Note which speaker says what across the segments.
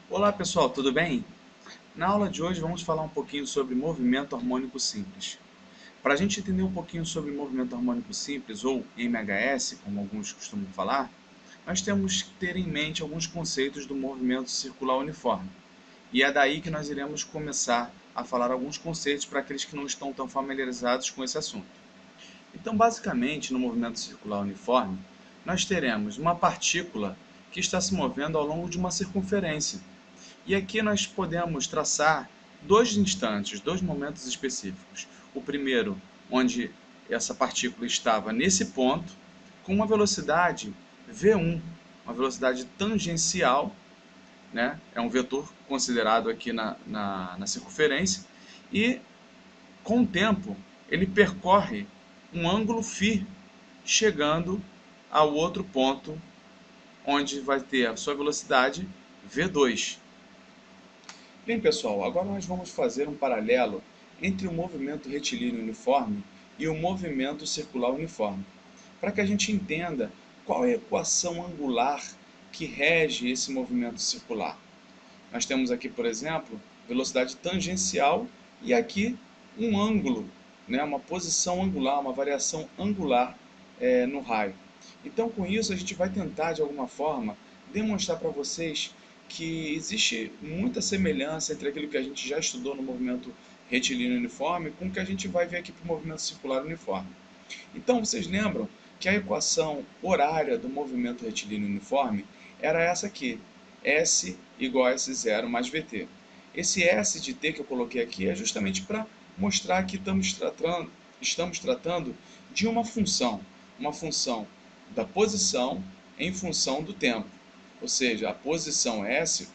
Speaker 1: Olá pessoal, tudo bem? Na aula de hoje vamos falar um pouquinho sobre movimento harmônico simples. Para a gente entender um pouquinho sobre movimento harmônico simples, ou MHS, como alguns costumam falar, nós temos que ter em mente alguns conceitos do movimento circular uniforme. E é daí que nós iremos começar a falar alguns conceitos para aqueles que não estão tão familiarizados com esse assunto. Então, basicamente, no movimento circular uniforme, nós teremos uma partícula que está se movendo ao longo de uma circunferência. E aqui nós podemos traçar dois instantes, dois momentos específicos. O primeiro, onde essa partícula estava nesse ponto, com uma velocidade v1, uma velocidade tangencial, né? É um vetor considerado aqui na circunferência, e com o tempo ele percorre um ângulo φ, chegando ao outro ponto, onde vai ter a sua velocidade v2. Bem, pessoal, agora nós vamos fazer um paralelo entre o movimento retilíneo uniforme e o movimento circular uniforme, para que a gente entenda qual é a equação angular que rege esse movimento circular. Nós temos aqui, por exemplo, velocidade tangencial e aqui um ângulo, né, uma posição angular, uma variação angular no raio. Então, com isso, a gente vai tentar, de alguma forma, demonstrar para vocês que existe muita semelhança entre aquilo que a gente já estudou no movimento retilíneo uniforme com o que a gente vai ver aqui para o movimento circular uniforme. Então, vocês lembram que a equação horária do movimento retilíneo uniforme era essa aqui, S igual a S0 mais VT. Esse S de T que eu coloquei aqui é justamente para mostrar que estamos tratando de uma função da posição em função do tempo. Ou seja, a posição S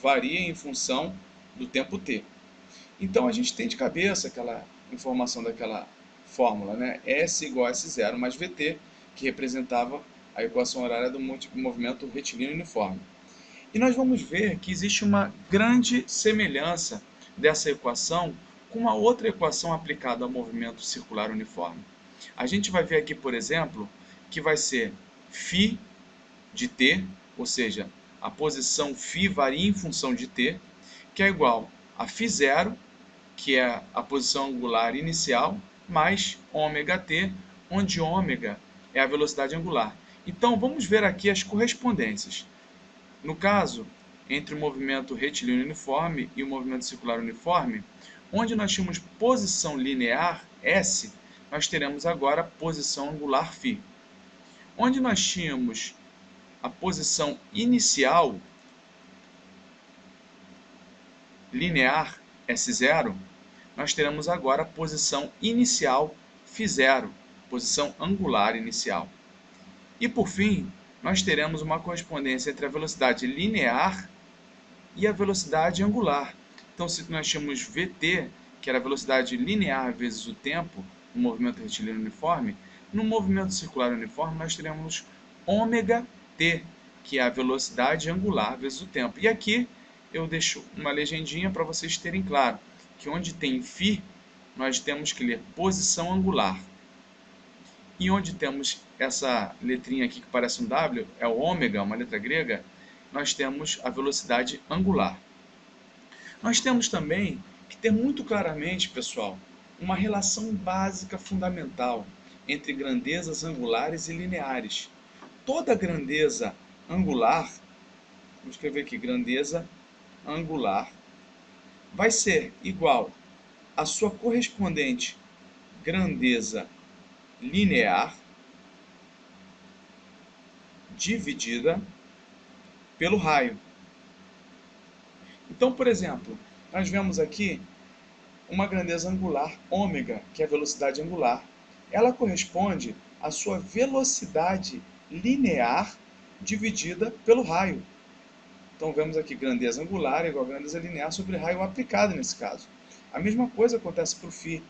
Speaker 1: varia em função do tempo T. Então a gente tem de cabeça aquela informação daquela fórmula, né? S igual a S0 mais VT, que representava a equação horária do movimento retilíneo uniforme. E nós vamos ver que existe uma grande semelhança dessa equação com uma outra equação aplicada ao movimento circular uniforme. A gente vai ver aqui, por exemplo, que vai ser φ de t, ou seja, a posição φ varia em função de t, que é igual a φ0, que é a posição angular inicial, mais ômega-t, onde ômega é a velocidade angular. Então, vamos ver aqui as correspondências. No caso, entre o movimento retilíneo uniforme e o movimento circular uniforme, onde nós tínhamos posição linear, S, nós teremos agora posição angular φ. Onde nós tínhamos a posição inicial, linear, S0, nós teremos agora a posição inicial φ0, posição angular inicial. E por fim, nós teremos uma correspondência entre a velocidade linear e a velocidade angular. Então, se nós tínhamos Vt, que era a velocidade linear vezes o tempo, no movimento retilíneo uniforme, no movimento circular uniforme nós teremos ômega-t, que é a velocidade angular vezes o tempo. E aqui eu deixo uma legendinha para vocês terem claro que onde tem φ, nós temos que ler posição angular. E onde temos essa letrinha aqui que parece um W, é o ômega, uma letra grega, nós temos a velocidade angular. Nós temos também que ter muito claramente, pessoal, uma relação básica fundamental entre grandezas angulares e lineares. Toda grandeza angular, vamos escrever aqui, grandeza angular, vai ser igual à sua correspondente grandeza linear dividida pelo raio. Então, por exemplo, nós vemos aqui uma grandeza angular ômega, que é a velocidade angular. Ela corresponde à sua velocidade linear dividida pelo raio. Então, vemos aqui grandeza angular igual a grandeza linear sobre raio aplicado nesse caso. A mesma coisa acontece para o φ.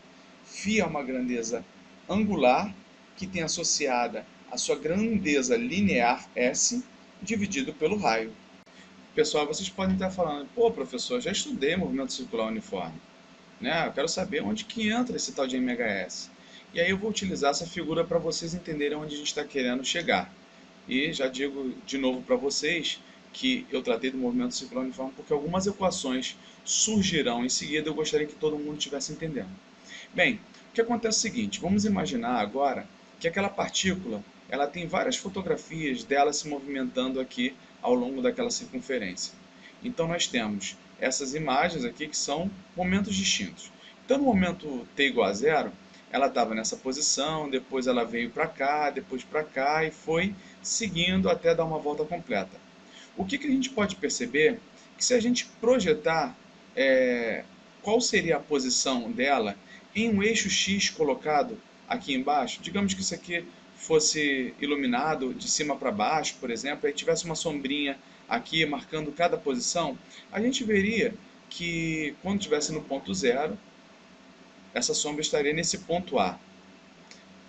Speaker 1: Φ é uma grandeza angular que tem associada a sua grandeza linear S dividido pelo raio. Pessoal, vocês podem estar falando, pô, professor, já estudei movimento circular uniforme, né? Eu quero saber onde que entra esse tal de MHS. E aí eu vou utilizar essa figura para vocês entenderem onde a gente está querendo chegar. E já digo de novo para vocês que eu tratei do movimento circular uniforme, porque algumas equações surgirão em seguida, eu gostaria que todo mundo estivesse entendendo. Bem, o que acontece é o seguinte, vamos imaginar agora que aquela partícula, ela tem várias fotografias dela se movimentando aqui ao longo daquela circunferência. Então nós temos essas imagens aqui que são momentos distintos. Então no momento t igual a zero, ela estava nessa posição, depois ela veio para cá, depois para cá e foi seguindo até dar uma volta completa. O que a gente pode perceber? Que se a gente projetar qual seria a posição dela em um eixo X colocado aqui embaixo, digamos que isso aqui fosse iluminado de cima para baixo, por exemplo, e tivesse uma sombrinha aqui marcando cada posição, a gente veria que quando estivesse no ponto zero, essa sombra estaria nesse ponto A.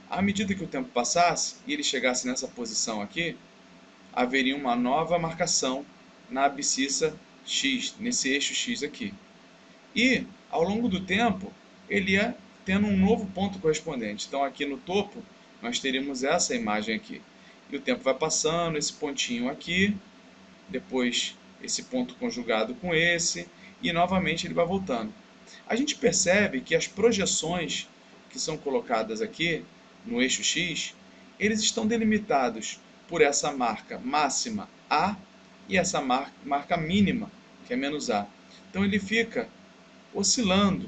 Speaker 1: À medida que o tempo passasse e ele chegasse nessa posição aqui, haveria uma nova marcação na abscissa X, nesse eixo X aqui. E, ao longo do tempo, ele ia tendo um novo ponto correspondente. Então, aqui no topo, nós teríamos essa imagem aqui. E o tempo vai passando, esse pontinho aqui, depois esse ponto conjugado com esse, e novamente ele vai voltando. A gente percebe que as projeções que são colocadas aqui no eixo X, eles estão delimitados por essa marca máxima A e essa marca mínima, que é menos A. Então ele fica oscilando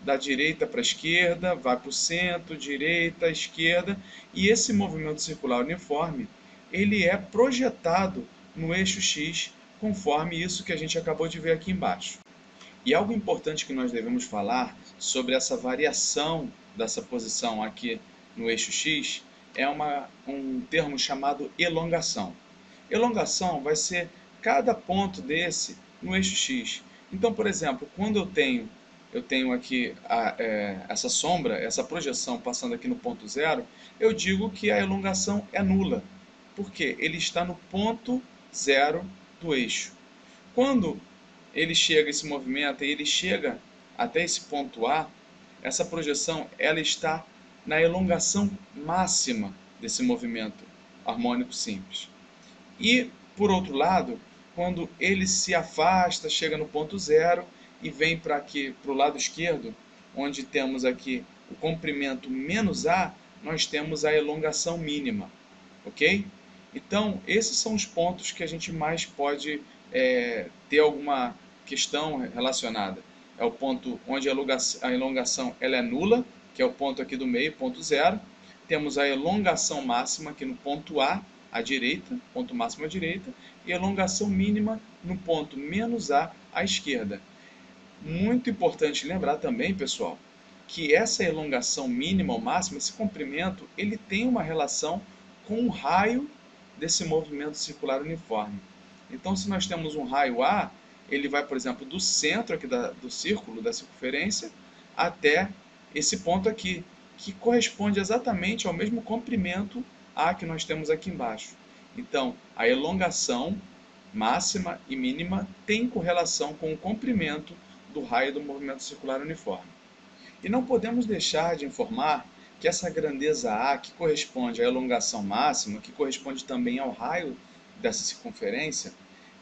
Speaker 1: da direita para a esquerda, vai para o centro, direita, esquerda, e esse movimento circular uniforme, ele é projetado no eixo X, conforme isso que a gente acabou de ver aqui embaixo. E algo importante que nós devemos falar sobre essa variação dessa posição aqui no eixo X é um termo chamado elongação. Elongação vai ser cada ponto desse no eixo X. Então, por exemplo, quando eu tenho aqui essa sombra, essa projeção passando aqui no ponto zero, eu digo que a elongação é nula. Por quê? Ele está no ponto zero do eixo. Quando ele chega, esse movimento, e ele chega até esse ponto A, essa projeção ela está na elongação máxima desse movimento harmônico simples. E, por outro lado, quando ele se afasta, chega no ponto zero e vem para aqui, para o lado esquerdo, onde temos aqui o comprimento menos A, nós temos a elongação mínima, ok? Então, esses são os pontos que a gente mais pode ter alguma questão relacionada. É o ponto onde a elongação ela é nula, que é o ponto aqui do meio, ponto zero. Temos a elongação máxima aqui no ponto A, à direita, ponto máximo à direita, e a elongação mínima no ponto menos A, à esquerda. Muito importante lembrar também, pessoal, que essa elongação mínima ou máxima, esse comprimento, ele tem uma relação com o raio desse movimento circular uniforme. Então, se nós temos um raio A, ele vai, por exemplo, do centro aqui do círculo, da circunferência, até esse ponto aqui, que corresponde exatamente ao mesmo comprimento A que nós temos aqui embaixo. Então, a elongação máxima e mínima tem correlação com o comprimento do raio do movimento circular uniforme. E não podemos deixar de informar que essa grandeza A, que corresponde à elongação máxima, que corresponde também ao raio dessa circunferência,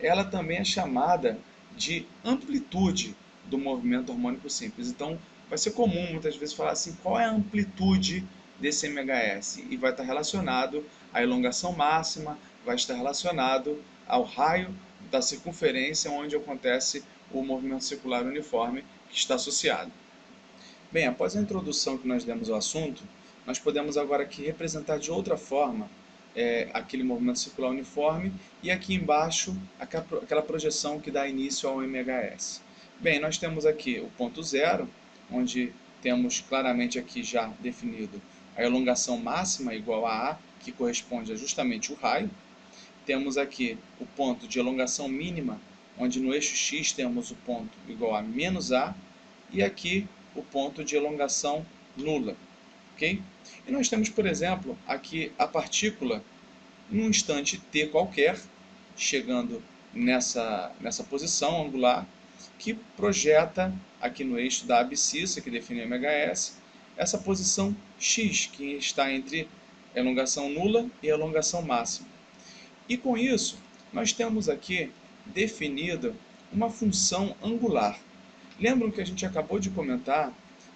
Speaker 1: ela também é chamada de amplitude do movimento harmônico simples. Então, vai ser comum muitas vezes falar assim, qual é a amplitude desse MHS? E vai estar relacionado à elongação máxima, vai estar relacionado ao raio da circunferência onde acontece o movimento circular uniforme que está associado. Bem, após a introdução que nós demos ao assunto, nós podemos agora aqui representar de outra forma aquele movimento circular uniforme e aqui embaixo aquela projeção que dá início ao MHS. Bem, nós temos aqui o ponto zero, onde temos claramente aqui já definido a elongação máxima igual a A, que corresponde a justamente o raio. Temos aqui o ponto de elongação mínima, onde no eixo X temos o ponto igual a menos A, e aqui o ponto de elongação nula. Okay? E nós temos, por exemplo, aqui a partícula num instante t qualquer, chegando nessa posição angular, que projeta aqui no eixo da abscissa, que define o MHS, essa posição x, que está entre a elongação nula e a elongação máxima. E com isso, nós temos aqui definida uma função angular. Lembram que a gente acabou de comentar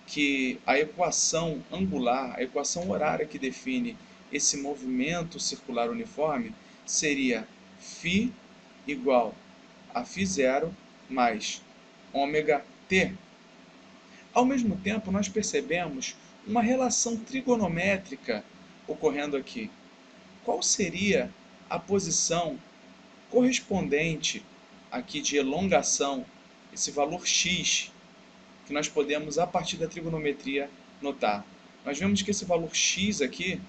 Speaker 1: que a equação angular, a equação horária que define esse movimento circular uniforme, seria φ igual a φ0 mais ômega t. Ao mesmo tempo, nós percebemos uma relação trigonométrica ocorrendo aqui. Qual seria a posição correspondente aqui de elongação, esse valor x, que nós podemos, a partir da trigonometria, notar? Nós vemos que esse valor x aqui,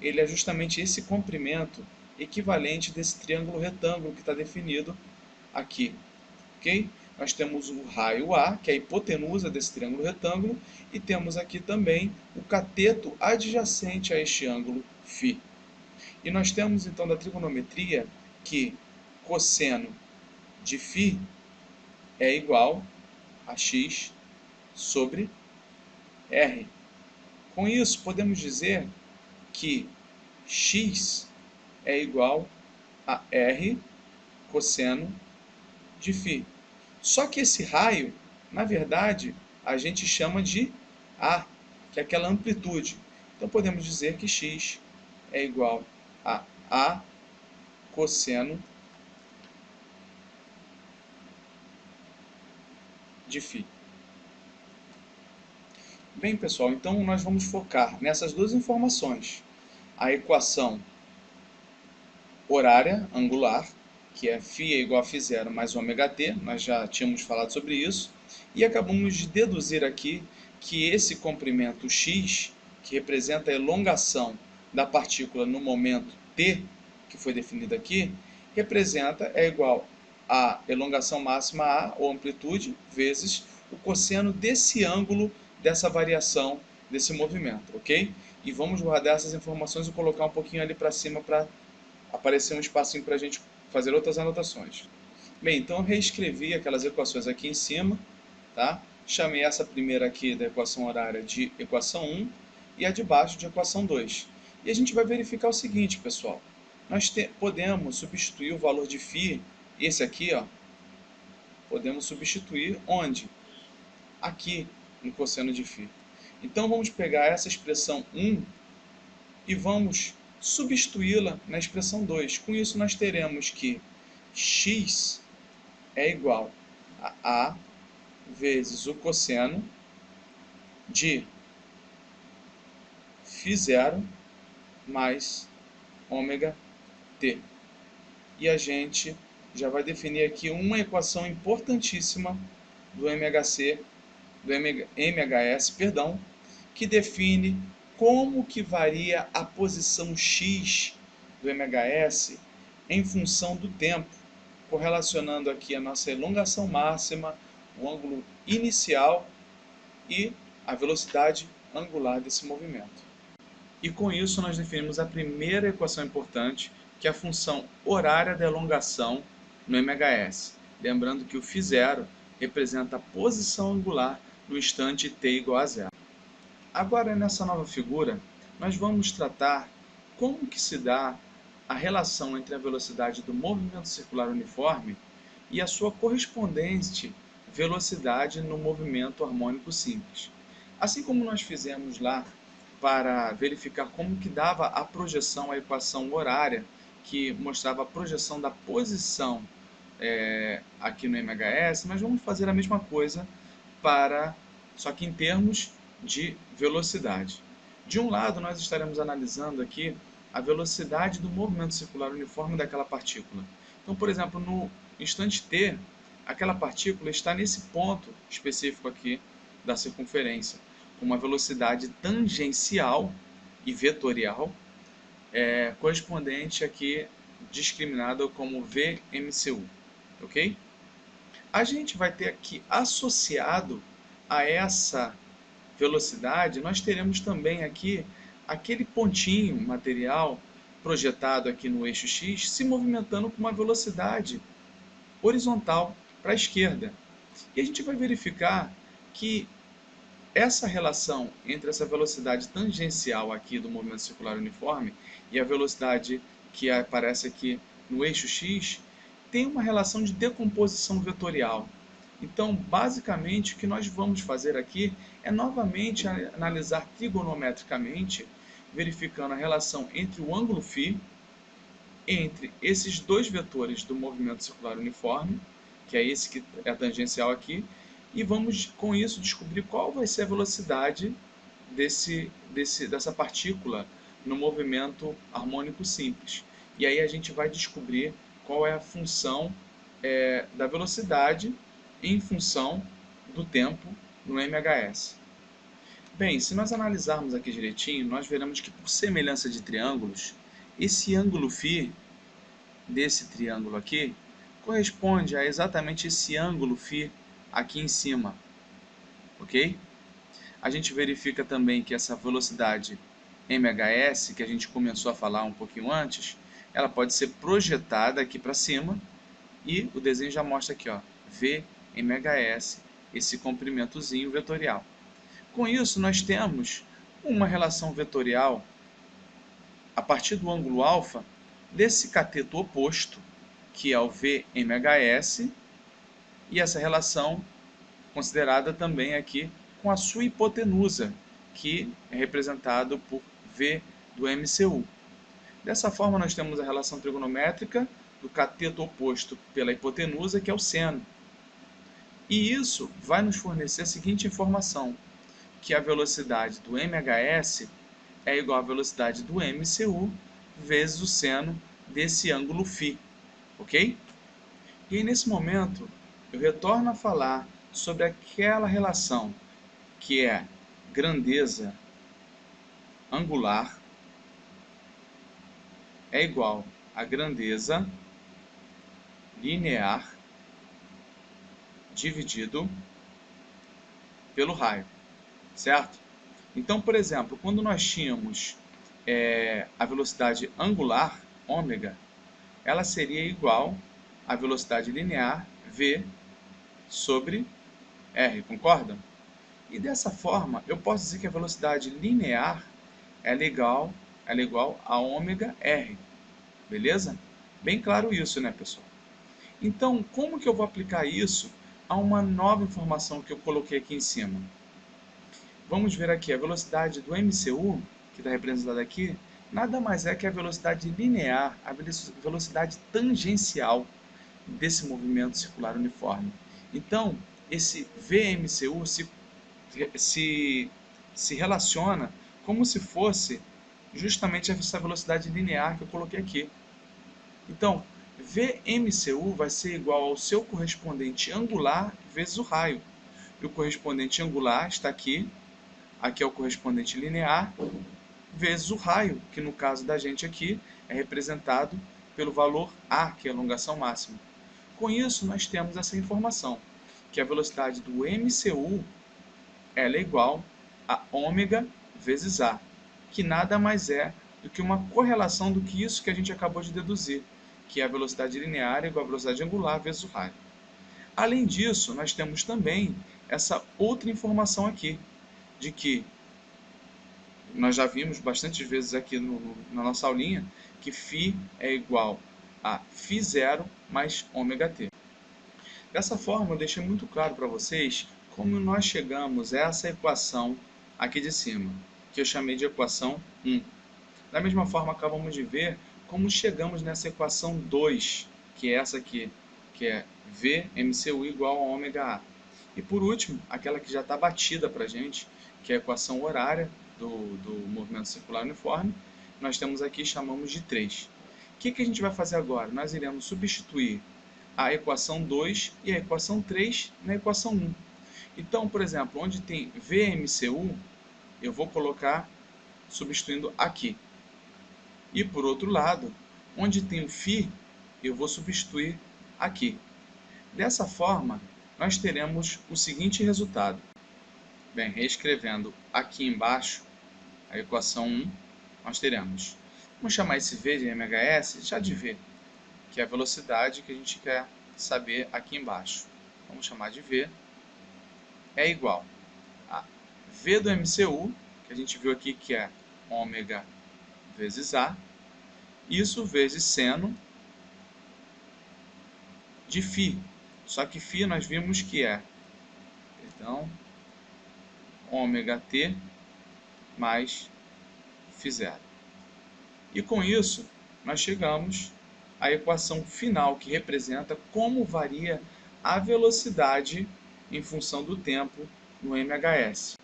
Speaker 1: ele é justamente esse comprimento equivalente desse triângulo retângulo que está definido aqui, ok? Nós temos o raio A, que é a hipotenusa desse triângulo retângulo, e temos aqui também o cateto adjacente a este ângulo φ. E nós temos então da trigonometria que cosseno de φ é igual a x sobre r. Com isso, podemos dizer que x é igual a r cosseno de φ. Só que esse raio, na verdade, a gente chama de A, que é aquela amplitude. Então podemos dizer que x é igual a A cosseno de φ. Bem, pessoal, então nós vamos focar nessas duas informações. A equação horária angular, que é φ é igual a φ0 mais ômega t, nós já tínhamos falado sobre isso, e acabamos de deduzir aqui que esse comprimento x, que representa a elongação da partícula no momento t, que foi definido aqui, é igual a elongação máxima A, ou amplitude, vezes o cosseno desse ângulo, dessa variação, desse movimento, ok? E vamos guardar essas informações e colocar um pouquinho ali para cima para aparecer um espacinho para a gente fazer outras anotações. Bem, então eu reescrevi aquelas equações aqui em cima, tá? Chamei essa primeira aqui da equação horária de equação 1 e a de baixo de equação 2. E a gente vai verificar o seguinte, pessoal. Nós podemos substituir o valor de φ, esse aqui, ó, podemos substituir onde? Aqui, no cosseno de φ. Então vamos pegar essa expressão 1 e vamos substituí-la na expressão 2. Com isso nós teremos que x é igual a A vezes o cosseno de φ0 mais ômega t. E a gente já vai definir aqui uma equação importantíssima do MHS, que define como que varia a posição x do MHS em função do tempo, correlacionando aqui a nossa elongação máxima, o ângulo inicial e a velocidade angular desse movimento. E com isso nós definimos a primeira equação importante, que é a função horária da elongação no MHS. Lembrando que o φ0 representa a posição angular no instante t igual a 0. Agora, nessa nova figura, nós vamos tratar como que se dá a relação entre a velocidade do movimento circular uniforme e a sua correspondente velocidade no movimento harmônico simples. Assim como nós fizemos lá para verificar como que dava a projeção, a equação horária, que mostrava a projeção da posição aqui no MHS, nós vamos fazer a mesma coisa só que em termos de velocidade. De um lado, nós estaremos analisando aqui a velocidade do movimento circular uniforme daquela partícula. Então, por exemplo, no instante t, aquela partícula está nesse ponto específico aqui da circunferência, com uma velocidade tangencial e vetorial, correspondente aqui, discriminada como VMCU, ok? A gente vai ter aqui associado a essa velocidade, nós teremos também aqui aquele pontinho material projetado aqui no eixo X se movimentando com uma velocidade horizontal para a esquerda. E a gente vai verificar que essa relação entre essa velocidade tangencial aqui do movimento circular uniforme e a velocidade que aparece aqui no eixo X, tem uma relação de decomposição vetorial. Então, basicamente, o que nós vamos fazer aqui é novamente analisar trigonometricamente, verificando a relação entre o ângulo φ, entre esses dois vetores do movimento circular uniforme, que é esse que é tangencial aqui, e vamos, com isso, descobrir qual vai ser a velocidade dessa partícula no movimento harmônico simples. E aí a gente vai descobrir qual é a função da velocidade em função do tempo no MHS. Bem, se nós analisarmos aqui direitinho, nós veremos que, por semelhança de triângulos, esse ângulo φ desse triângulo aqui corresponde a exatamente esse ângulo φ aqui em cima, ok? A gente verifica também que essa velocidade MHS, que a gente começou a falar um pouquinho antes, ela pode ser projetada aqui para cima, e o desenho já mostra aqui, ó, VMHS, esse comprimentozinho vetorial. Com isso, nós temos uma relação vetorial a partir do ângulo alfa desse cateto oposto, que é o VMHS, e essa relação considerada também aqui com a sua hipotenusa, que é representado por V do MCU. Dessa forma, nós temos a relação trigonométrica do cateto oposto pela hipotenusa, que é o seno. E isso vai nos fornecer a seguinte informação, que a velocidade do MHS é igual à velocidade do MCU vezes o seno desse ângulo φ, ok? E aí, nesse momento, eu retorno a falar sobre aquela relação que é grandeza angular é igual a grandeza linear dividido pelo raio, certo? Então, por exemplo, quando nós tínhamos a velocidade angular, ômega, ela seria igual à velocidade linear, v, sobre r, concordam? E dessa forma, eu posso dizer que a velocidade linear ela é igual a ômega r, beleza? Bem claro isso, né, pessoal? Então, como que eu vou aplicar isso a uma nova informação que eu coloquei aqui em cima? Vamos ver aqui, a velocidade do MCU, que está representada aqui, nada mais é que a velocidade linear, a velocidade tangencial desse movimento circular uniforme. Então, esse VMCU se relaciona como se fosse justamente essa velocidade linear que eu coloquei aqui. Então, VMCU vai ser igual ao seu correspondente angular vezes o raio. E o correspondente angular está aqui, aqui é o correspondente linear, vezes o raio, que no caso da gente aqui é representado pelo valor A, que é a alongação máxima. Com isso, nós temos essa informação, que a velocidade do MCU ela é igual a ômega vezes A, que nada mais é do que uma correlação do que isso que a gente acabou de deduzir, que é a velocidade linear igual a velocidade angular vezes o raio. Além disso, nós temos também essa outra informação aqui, de que nós já vimos bastante vezes aqui na nossa aulinha, que φ é igual a φ0 mais ômega t. Dessa forma, eu deixei muito claro para vocês como nós chegamos a essa equação aqui de cima, que eu chamei de equação 1. Da mesma forma, acabamos de ver como chegamos nessa equação 2, que é essa aqui, que é VMCU igual a ômega A. E por último, aquela que já está batida para a gente, que é a equação horária do movimento circular uniforme, nós temos aqui, chamamos de 3. O que a gente vai fazer agora? Nós iremos substituir a equação 2 e a equação 3 na equação 1. Então, por exemplo, onde tem VMCU, eu vou colocar substituindo aqui. E por outro lado, onde tem o φ, eu vou substituir aqui. Dessa forma, nós teremos o seguinte resultado. Bem, reescrevendo aqui embaixo a equação 1, nós teremos, vamos chamar esse V de MHS já de V, que é a velocidade que a gente quer saber aqui embaixo. Vamos chamar de V, é igual a V do MCU, que a gente viu aqui que é ômega vezes A, isso vezes seno de φ. Só que φ nós vimos que é, então, ômega t mais φ0. E com isso, nós chegamos à equação final, que representa como varia a velocidade em função do tempo no MHS.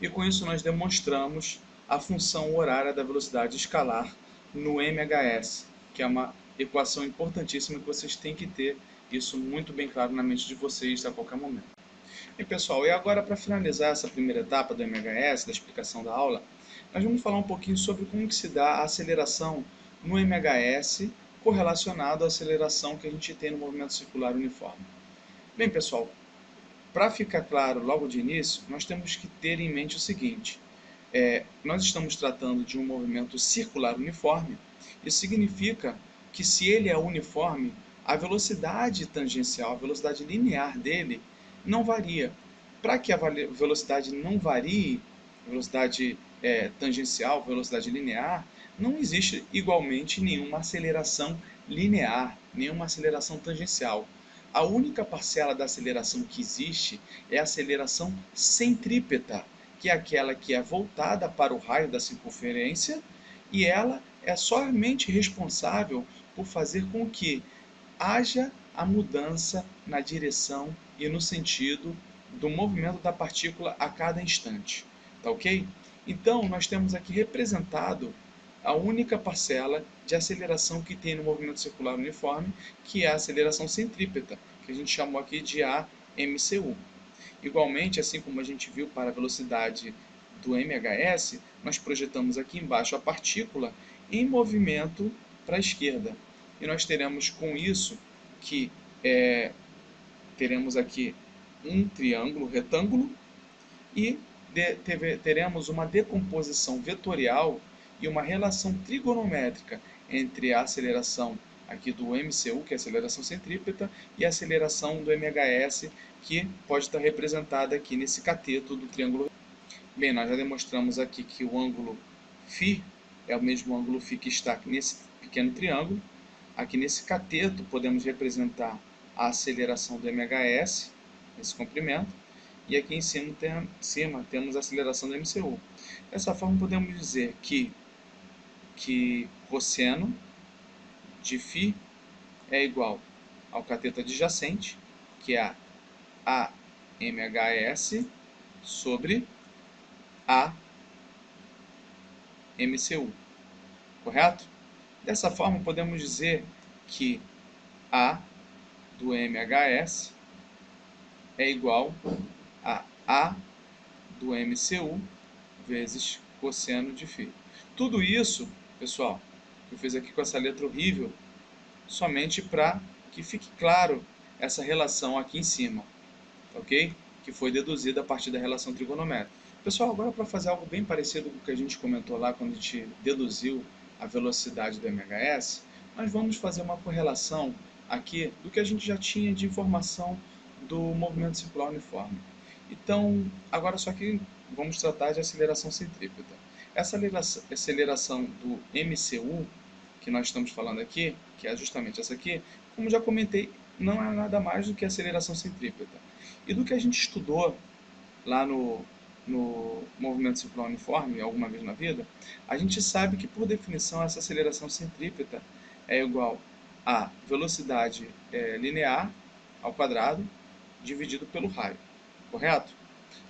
Speaker 1: E com isso nós demonstramos a função horária da velocidade escalar no MHS, que é uma equação importantíssima que vocês têm que ter isso muito bem claro na mente de vocês a qualquer momento. E pessoal, e agora para finalizar essa primeira etapa do MHS, da explicação da aula, nós vamos falar um pouquinho sobre como que se dá a aceleração no MHS correlacionado à aceleração que a gente tem no movimento circular uniforme. Bem pessoal, para ficar claro logo de início, nós temos que ter em mente o seguinte, nós estamos tratando de um movimento circular uniforme, isso significa que se ele é uniforme, a velocidade tangencial, a velocidade linear dele, não varia. Para que a velocidade não varie, velocidade tangencial, velocidade linear, não existe igualmente nenhuma aceleração linear, nenhuma aceleração tangencial. A única parcela da aceleração que existe é a aceleração centrípeta, que é aquela que é voltada para o raio da circunferência, e ela é somente responsável por fazer com que haja a mudança na direção e no sentido do movimento da partícula a cada instante. Tá ok? Então, nós temos aqui representado a única parcela de aceleração que tem no movimento circular uniforme, que é a aceleração centrípeta, que a gente chamou aqui de AMCU. Igualmente, assim como a gente viu para a velocidade do MHS, nós projetamos aqui embaixo a partícula em movimento para a esquerda. E nós teremos com isso que teremos aqui um triângulo retângulo e teremos uma decomposição vetorial e uma relação trigonométrica entre a aceleração aqui do MCU, que é a aceleração centrípeta, e a aceleração do MHS, que pode estar representada aqui nesse cateto do triângulo. Bem, nós já demonstramos aqui que o ângulo φ é o mesmo ângulo φ que está aqui nesse pequeno triângulo. Aqui nesse cateto podemos representar a aceleração do MHS, esse comprimento, e aqui em cima temos a aceleração do MCU. Dessa forma podemos dizer que cosseno de φ é igual ao cateto adjacente, que é a MHS sobre a MCU, correto? Dessa forma podemos dizer que A do MHS é igual a do MCU vezes cosseno de φ. Tudo isso, pessoal, que eu fiz aqui com essa letra horrível, somente para que fique claro essa relação aqui em cima, ok? Que foi deduzida a partir da relação trigonométrica. Pessoal, agora para fazer algo bem parecido com o que a gente comentou lá quando a gente deduziu a velocidade do MHS, nós vamos fazer uma correlação aqui do que a gente já tinha de informação do movimento circular uniforme. Então, agora só que vamos tratar de aceleração centrípeta. Essa aceleração do MCU, que nós estamos falando aqui, que é justamente essa aqui, como já comentei, não é nada mais do que aceleração centrípeta. E do que a gente estudou lá no movimento circular uniforme, alguma vez na vida, a gente sabe que, por definição, essa aceleração centrípeta é igual a velocidade linear ao quadrado dividido pelo raio, correto?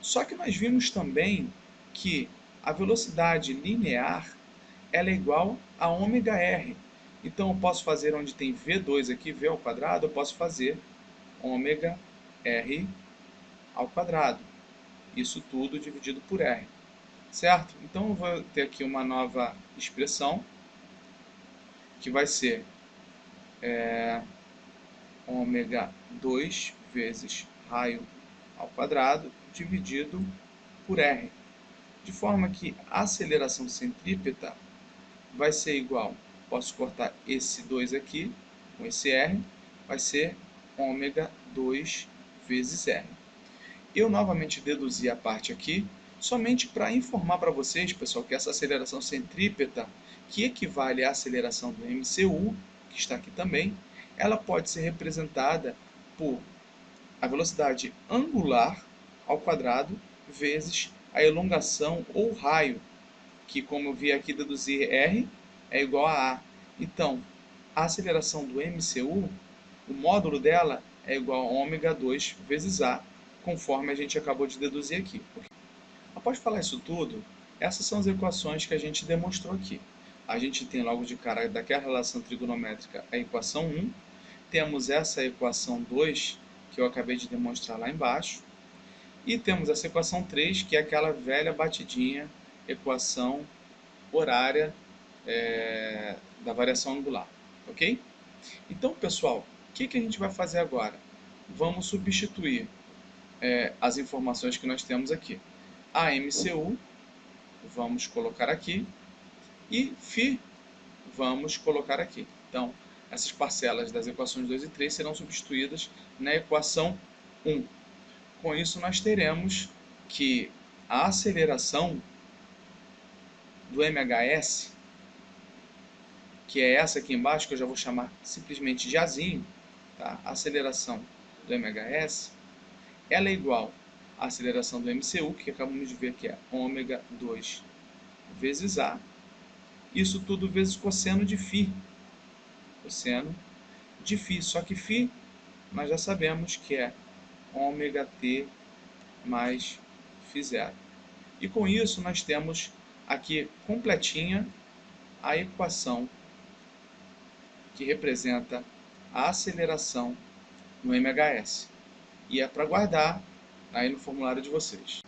Speaker 1: Só que nós vimos também que a velocidade linear ela é igual a ômega-r. Então, eu posso fazer onde tem V2 aqui, V ao quadrado, eu posso fazer ômega-r ao quadrado. Isso tudo dividido por R, certo? Então, eu vou ter aqui uma nova expressão, que vai ser ômega 2 vezes raio ao quadrado dividido por R. De forma que a aceleração centrípeta vai ser igual, posso cortar esse 2 aqui com esse R, vai ser ômega 2 vezes R. Eu novamente deduzi a parte aqui, somente para informar para vocês, pessoal, que essa aceleração centrípeta, que equivale à aceleração do MCU, que está aqui também, ela pode ser representada por a velocidade angular ao quadrado vezes a elongação ou raio, que, como eu vi aqui deduzir, R é igual a A. Então, a aceleração do MCU, o módulo dela é igual a ômega 2 vezes A, conforme a gente acabou de deduzir aqui. Após falar isso tudo, essas são as equações que a gente demonstrou aqui. A gente tem logo de cara daquela relação trigonométrica a equação 1, temos essa equação 2, que eu acabei de demonstrar lá embaixo, e temos essa equação 3, que é aquela velha batidinha equação horária da variação angular, ok? Então, pessoal, o que a gente vai fazer agora? Vamos substituir as informações que nós temos aqui. A MCU, vamos colocar aqui, e φ, vamos colocar aqui. Então, essas parcelas das equações 2 e 3 serão substituídas na equação 1. Com isso, nós teremos que a aceleração do MHS, que é essa aqui embaixo, que eu já vou chamar simplesmente de Azinho, tá? A aceleração do MHS, ela é igual à aceleração do MCU, que acabamos de ver que é ômega 2 vezes A, isso tudo vezes cosseno de φ. Cosseno de φ, só que φ nós já sabemos que é ômega t mais φ0. E com isso nós temos aqui completinha a equação que representa a aceleração no MHS. E é para guardar aí no formulário de vocês.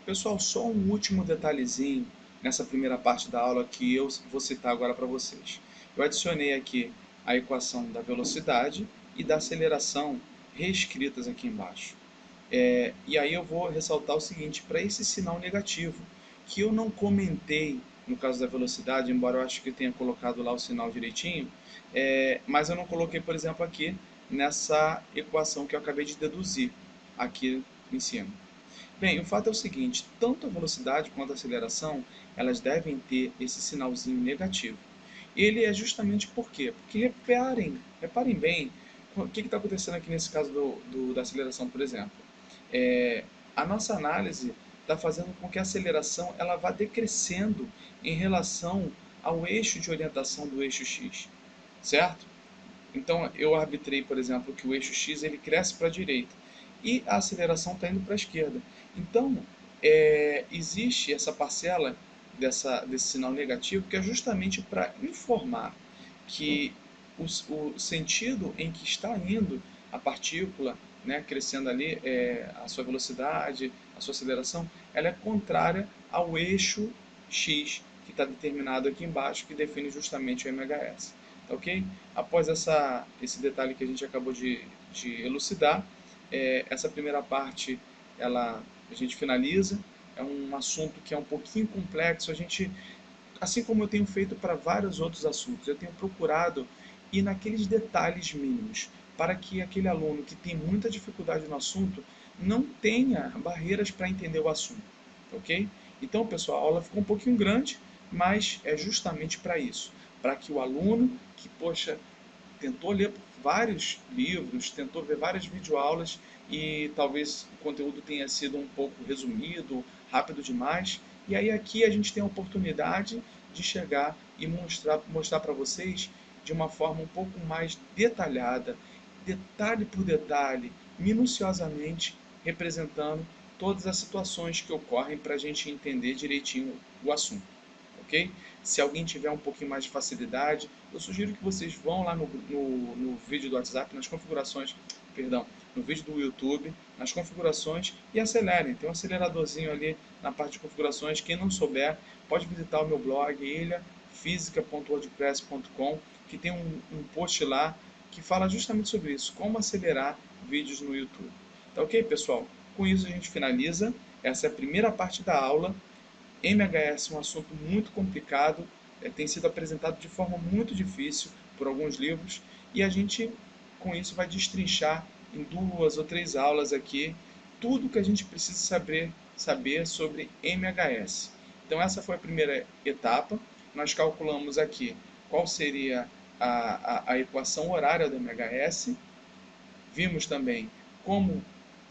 Speaker 1: Pessoal, só um último detalhezinho nessa primeira parte da aula que eu vou citar agora para vocês. Eu adicionei aqui a equação da velocidade e da aceleração reescritas aqui embaixo. E aí eu vou ressaltar o seguinte, para esse sinal negativo, que eu não comentei no caso da velocidade, embora eu acho que eu tenha colocado lá o sinal direitinho, mas eu não coloquei, por exemplo, aqui nessa equação que eu acabei de deduzir aqui em cima. Bem, o fato é o seguinte, tanto a velocidade quanto a aceleração, elas devem ter esse sinalzinho negativo. Ele é justamente por quê? Porque reparem bem o que está acontecendo aqui nesse caso da aceleração, por exemplo. A nossa análise está fazendo com que a aceleração ela vá decrescendo em relação ao eixo de orientação do eixo x, certo? Então eu arbitrei, por exemplo, que o eixo x ele cresce para a direita e a aceleração está indo para a esquerda. Então existe essa parcela desse sinal negativo que é justamente para informar que o sentido em que está indo a partícula, né, crescendo ali, a sua velocidade, a sua aceleração, ela é contrária ao eixo x, que está determinado aqui embaixo, que define justamente o MHS. Tá ok? Após esse detalhe que a gente acabou de elucidar, essa primeira parte a gente finaliza. É um assunto que é um pouquinho complexo. Assim como eu tenho feito para vários outros assuntos, eu tenho procurado ir naqueles detalhes mínimos, para que aquele aluno que tem muita dificuldade no assunto não tenha barreiras para entender o assunto, ok? Então, pessoal, a aula ficou um pouquinho grande, mas é justamente para isso, para que o aluno que, poxa, tentou ler vários livros, tentou ver várias videoaulas e talvez o conteúdo tenha sido um pouco resumido, rápido demais. E aí aqui a gente tem a oportunidade de chegar e mostrar para vocês de uma forma um pouco mais detalhada, detalhe por detalhe, minuciosamente representando todas as situações que ocorrem para a gente entender direitinho o assunto. Ok? Se alguém tiver um pouquinho mais de facilidade, eu sugiro que vocês vão lá no vídeo do WhatsApp, nas configurações, perdão, no vídeo do YouTube, nas configurações e acelerem. Tem um aceleradorzinho ali na parte de configurações. Quem não souber, pode visitar o meu blog, ilhafisica.wordpress.com, que tem um post lá que fala justamente sobre isso, como acelerar vídeos no YouTube. Tá ok, pessoal? Com isso a gente finaliza. Essa é a primeira parte da aula. MHS é um assunto muito complicado, tem sido apresentado de forma muito difícil por alguns livros, e a gente, com isso, vai destrinchar em 2 ou 3 aulas aqui tudo que a gente precisa saber sobre MHS. Então essa foi a primeira etapa. Nós calculamos aqui qual seria a equação horária do MHS, vimos também como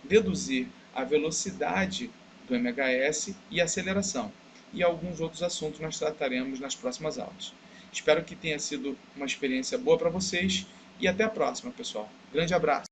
Speaker 1: deduzir a velocidade do MHS e a aceleração. E alguns outros assuntos nós trataremos nas próximas aulas. Espero que tenha sido uma experiência boa para vocês e até a próxima, pessoal. Grande abraço!